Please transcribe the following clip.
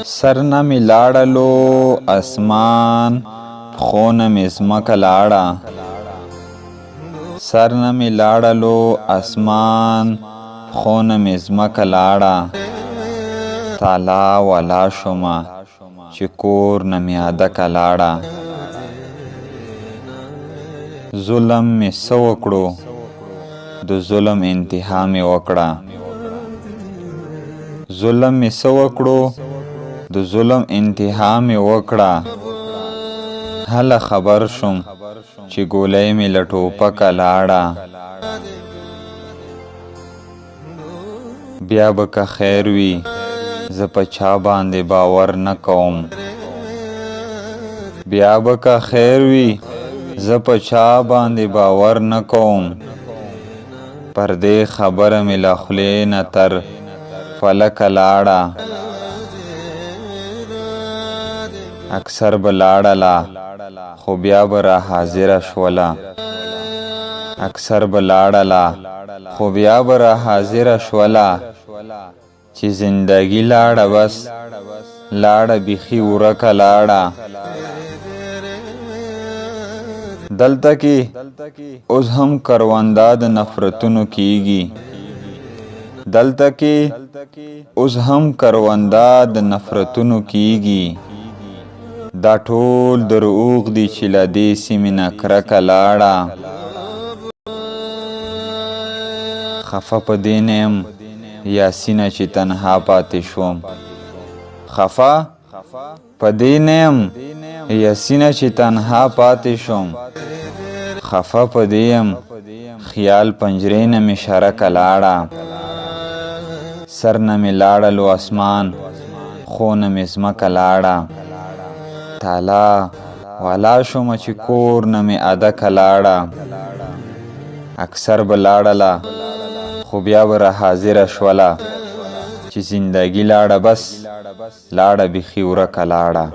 سرنه می لاړلو اسمان پښونه مې ځمکه لاړه سرنه می لاړلو اسمان پښونه مې ځمکه لاړه تالا ولا شومه چې کور نه مې عادکه لاړه ظلم مې څه وکړو د ظلم انتها مې وکړه ظلم مې څه وکړو د ظلم انتها مې وکړه هله خبر شوم چې ګولۍ مې له ټوپکه لاړه بیا به که خیر وي زه په چا باندې باور نه کوم بیا به که خیر وي زه په چا باندې باور نه کوم پر دې خبره مې له خولې نه تر فلکه لاړه اکثر به لاړله خو بیا به را حاضره شوله اکثر به لاړله خو بیا به را حاضره شوله چې زندگی لاړه بس لاړه بیخي ورکه لاړه دلته کې اوس هم کرونده د نفرتونو کیږي دلته کې اوس هم کرونده د نفرتونو کیږي دا ټول دروغ دي چې له دې سیمې نه کرکه لاړه خفه په دې نه یم یا سینه چې تنها پاتې شوم خفه په دې نه یم یا سینه چې تنها پاتې شوم خفه په دې یم خیال پنجرې نه مې شرکه لاړه سر نه مې لاړلو اسمان خونه مې ځمکه لاړه تالا والا شومه چې کور نه مې عادکه لاړه اکثر به لاړله خو بیا به را حاضره شوله چې زندگی لاړه بس لاړه بیخي ورکه لاړه